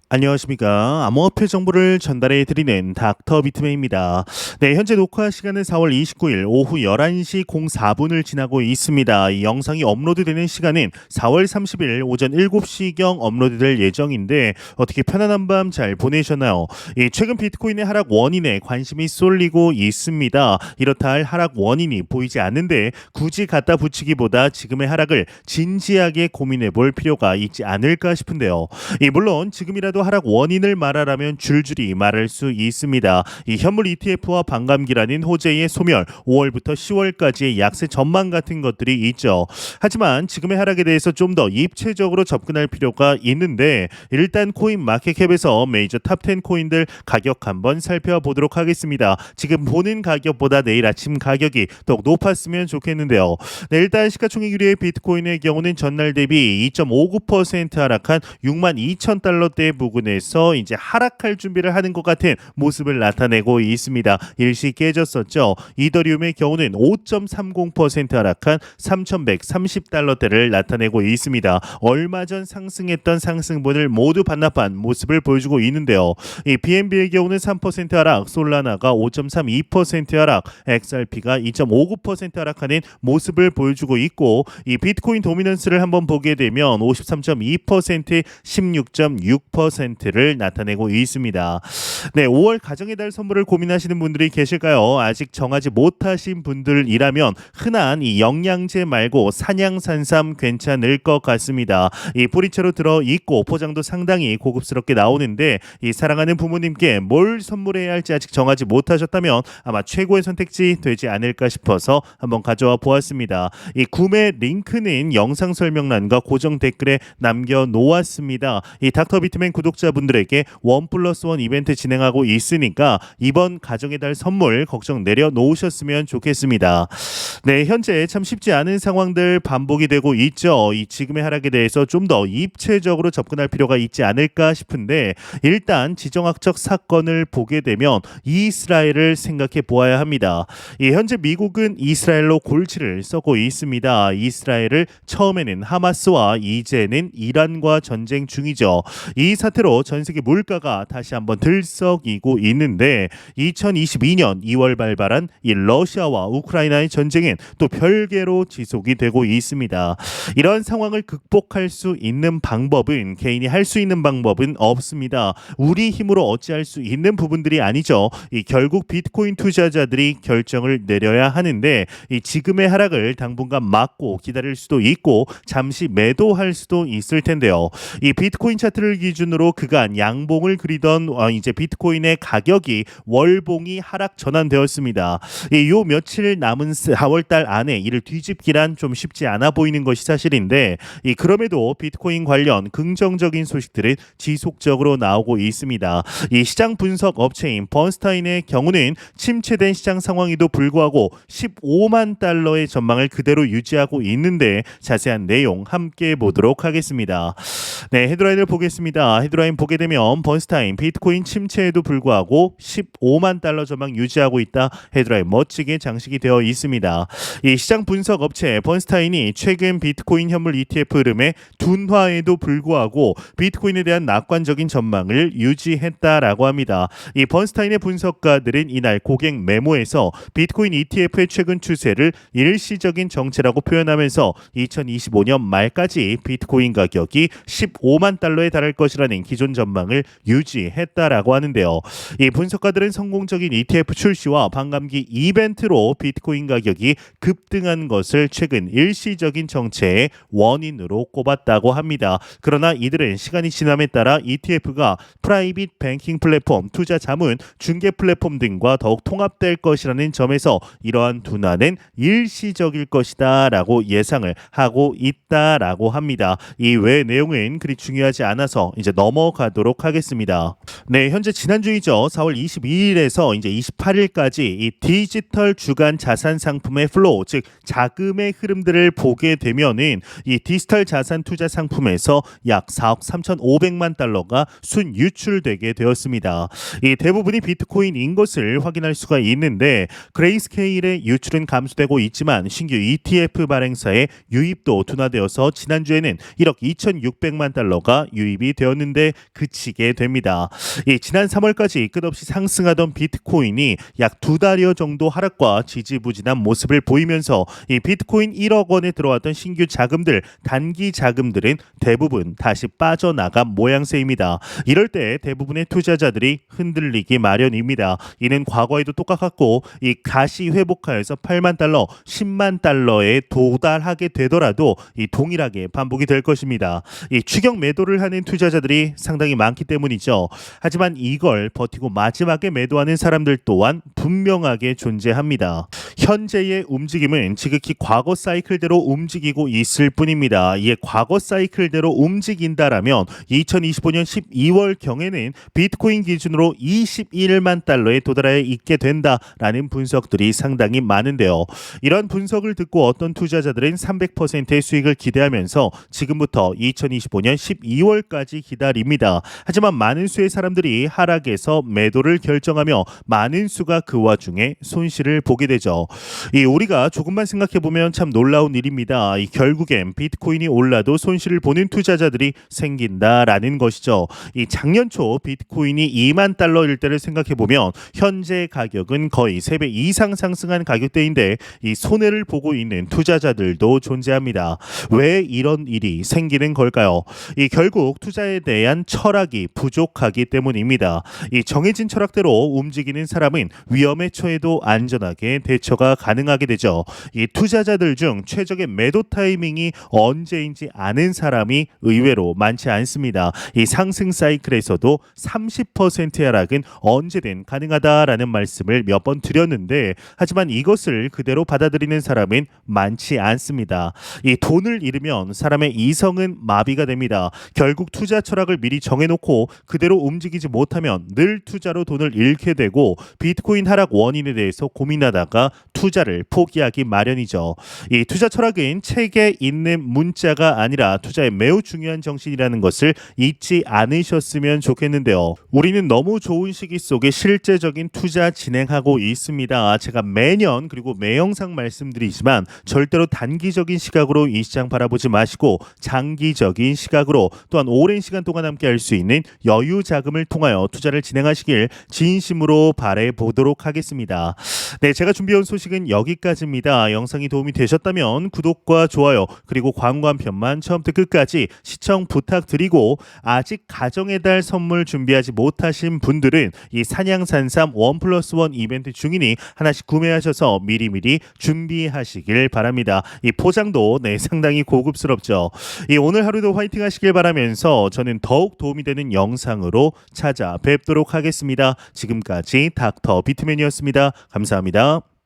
안녕하십니까. 암호화폐 정보를 전달해 드리는 닥터 비트맨입니다. 네, 현재 녹화 시간은 4월 29일 오후 11시 04분을 지나고 있습니다. 이 영상이 업로드되는 시간은 4월 30일 오전 7시경 업로드될 예정인데 어떻게 편안한 밤 잘 보내셨나요? 최근 비트코인의 하락 원인에 관심이 쏠리고 있습니다. 이렇다 할 하락 원인이 보이지 않는데 굳이 갖다 붙이기보다 지금의 하락을 진지하게 고민해 볼 필요가 있지 않을까 싶은데요. 물론 지금이라도 하락 원인을 말하라면 줄줄이 말할 수 있습니다. 이 현물 ETF와 반감기라는 호재의 소멸, 5월부터 10월까지의 약세 전망 같은 것들이 있죠. 하지만 지금의 하락에 대해서 좀 더 입체적으로 접근할 필요가 있는데 일단 코인 마켓캡에서 메이저 탑10 코인들 가격 한번 살펴보도록 하겠습니다. 지금 보는 가격보다 내일 아침 가격이 더욱 높았으면 좋겠는데요. 네, 일단 시가총액 1위의 비트코인의 경우는 전날 대비 2.59% 하락한 62,000달러대 부근에서 이제 하락할 준비를 하는 것 같은 모습을 나타내고 있습니다. 일시 깨졌었죠. 이더리움의 경우는 5.30% 하락한 3,130달러대를 나타내고 있습니다. 얼마 전 상승했던 상승분을 모두 반납한 모습을 보여주고 있는데요. 이 BNB의 경우는 3% 하락, 솔라나가 5.32% 하락, XRP가 2.59% 하락하는 모습을 보여주고 있고 이 비트코인 도미넌스를 한번 보게 되면 53.2%, 16.6%를 나타내고 있습니다. 네, 5월 가정의 달 선물을 고민하시는 분들이 계실까요? 아직 정하지 못하신 분들이라면 흔한 이 영양제 말고 산양산삼 괜찮을 것 같습니다. 이 뿌리채로 들어 있고 포장도 상당히 고급스럽게 나오는데 이 사랑하는 부모님께 뭘 선물해야 할지 아직 정하지 못하셨다면 아마 최고의 선택지 되지 않을까 싶어서 한번 가져와 보았습니다. 이 구매 링크는 영상 설명란과 고정 댓글에 남겨 놓았습니다. 이 닥터 비트맨 구독자분들에게 1+1 이벤트 진행하고 있으니까 이번 가정의 달 선물 걱정 내려놓으셨으면 좋겠습니다. 네, 현재 참 쉽지 않은 상황들 반복이 되고 있죠. 이 지금의 하락에 대해서 좀 더 입체적으로 접근할 필요가 있지 않을까 싶은데 일단 지정학적 사건을 보게 되면 이스라엘을 생각해 보아야 합니다. 현재 미국은 이스라엘로 골치를 썩고 있습니다. 이스라엘을 처음에는 하마스와 이제는 이란과 전쟁 중이죠. 이 사태로 전 세계 물가가 다시 한번 들썩이고 있는데 2022년 2월 발발한 이 러시아와 우크라이나의 전쟁은 또 별개로 지속이 되고 있습니다. 이런 상황을 극복할 수 있는 방법은 개인이 할 수 있는 방법은 없습니다. 우리 힘으로 어찌할 수 있는 부분들이 아니죠. 결국 비트코인 투자자들이 결정을 내려야 하는데 지금의 하락을 당분간 막고 기다릴 수도 있고 잠시 매도할 수도 있을 텐데요. 이 비트코인 차트를 기준으로 그간 양봉을 그리던 이제 비트코인의 가격이 월봉이 하락 전환되었습니다. 요 며칠 남은 4월달 안에 이를 뒤집기란 좀 쉽지 않아 보이는 것이 사실인데 그럼에도 비트코인 관련 긍정적인 소식들은 지속적으로 나오고 있습니다. 이 시장 분석 업체인 번스타인의 경우는 침체된 시장 상황에도 불구하고 15만 달러의 전망을 그대로 유지하고 있는데 자세한 내용 함께 보도록 하겠습니다. 네, 헤드라인을 보겠습니다. 헤드라인 보게 되면 번스타인 비트코인 침체에도 불구하고 15만 달러 전망 유지하고 있다. 헤드라인 멋지게 장식이 되어 있습니다. 이 시장 분석 업체 번스타인이 최근 비트코인 현물 ETF 흐름의 둔화에도 불구하고 비트코인에 대한 낙관적인 전망을 유지했다라고 합니다. 이 번스타인의 분석가들은 이날 고객 메모에서 비트코인 ETF의 최근 추세를 일시적인 정체라고 표현하면서 2025년 말까지 비트코인 가격이 15만 달러에 달할 것이라는 기존 전망을 유지했다라고 하는데요. 이 분석가들은 성공적인 ETF 출시와 반감기 이벤트로 비트코인 가격이 급등한 것을 최근 일시적인 정체의 원인으로 꼽았다고 합니다. 그러나 이들은 시간이 지남에 따라 ETF가 프라이빗 뱅킹 플랫폼, 투자 자문, 중개 플랫폼 등과 더욱 통합될 것이라는 점에서 이러한 둔화는 일시적일 것이다 라고 예상을 하고 있다라고 합니다. 이 외 내용은 그리 중요하지 않아서 이제 넘어가도록 하겠습니다. 네, 현재 지난주이죠. 4월 22일에서 이제 28일까지 이 디지털 주간 자산 상품의 플로우, 즉 자금의 흐름들을 보게 되면은 이 디지털 자산 투자 상품에서 약 4억 3,500만 달러가 순 유출되게 되었습니다. 이 대부분이 비트코인인 것을 확인할 수가 있는데 그레이스케일의 유출은 감소되고 있지만 신규 ETF 발행사의 유입도 둔화되어서 지난주에는 1억 2,600만 달러가 유입이 되었는데 있는데 그치게 됩니다. 지난 3월까지 끝없이 상승하던 비트코인이 약 2달여 정도 하락과 지지부진한 모습을 보이면서 이 비트코인 1억 원에 들어왔던 신규 자금들, 단기 자금들은 대부분 다시 빠져나간 모양새입니다. 이럴 때 대부분의 투자자들이 흔들리기 마련입니다. 이는 과거에도 똑같았고 다시 회복하여서 8만 달러, 10만 달러에 도달하게 되더라도 동일하게 반복이 될 것입니다. 추격 매도를 하는 투자자들이 상당히 많기 때문이죠. 하지만 이걸 버티고 마지막에 매도하는 사람들 또한 분명하게 존재합니다. 현재의 움직임은 지극히 과거 사이클대로 움직이고 있을 뿐입니다. 이에 과거 사이클대로 움직인다라면 2025년 12월 경에는 비트코인 기준으로 21만 달러에 도달해 있게 된다라는 분석들이 상당히 많은데요. 이런 분석을 듣고 어떤 투자자들은 300%의 수익을 기대하면서 지금부터 2025년 12월까지 기다립니다. 하지만 많은 수의 사람들이 하락에서 매도를 결정하며 많은 수가 그 와중에 손실을 보게 되죠. 우리가 조금만 생각해보면 참 놀라운 일입니다. 결국엔 비트코인이 올라도 손실을 보는 투자자들이 생긴다라는 것이죠. 작년 초 비트코인이 2만 달러일 때를 생각해보면 현재 가격은 거의 3배 이상 상승한 가격대인데 손해를 보고 있는 투자자들도 존재합니다. 왜 이런 일이 생기는 걸까요? 결국 투자에 대한 철학이 부족하기 때문입니다. 정해진 철학대로 움직이는 사람은 위험에 처해도 안전하게 대처가 가능하게 되죠. 투자자들 중 최적의 매도 타이밍이 언제인지 아는 사람이 의외로 많지 않습니다. 상승 사이클에서도 30% 하락은 언제든 가능하다라는 말씀을 몇 번 드렸는데 하지만 이것을 그대로 받아들이는 사람은 많지 않습니다. 돈을 잃으면 사람의 이성은 마비가 됩니다. 결국 투자 철학을 미리 정해놓고 그대로 움직이지 못하면 늘 투자로 돈을 잃게 되고 비트코인 하락 원인에 대해서 고민하다가 투자를 포기하기 마련이죠. 투자 철학은 책에 있는 문자가 아니라 투자의 매우 중요한 정신이라는 것을 잊지 않으셨으면 좋겠는데요. 우리는 너무 좋은 시기 속에 실제적인 투자 진행하고 있습니다. 제가 매년 그리고 매 영상 말씀드리지만 절대로 단기적인 시각으로 이 시장 바라보지 마시고 장기적인 시각으로 또한 오랜 시간 동안 함께 할 수 있는 여유 자금을 통하여 투자를 진행하시길 진심으로 바라보도록 하겠습니다. 네, 제가 준비해온 소식은 여기까지입니다. 영상이 도움이 되셨다면 구독과 좋아요 그리고 광고 한 편만 처음부터 끝까지 시청 부탁드리고 아직 가정의 달 선물 준비하지 못하신 분들은 산양산삼 1+1 이벤트 중이니 하나씩 구매하셔서 미리미리 준비하시길 바랍니다. 포장도 상당히 고급스럽죠. 오늘 하루도 화이팅 하시길 바라면서 저는 더욱 도움이 되는 영상으로 찾아뵙도록 하겠습니다. 지금까지 닥터 비트맨이었습니다. 감사합니다.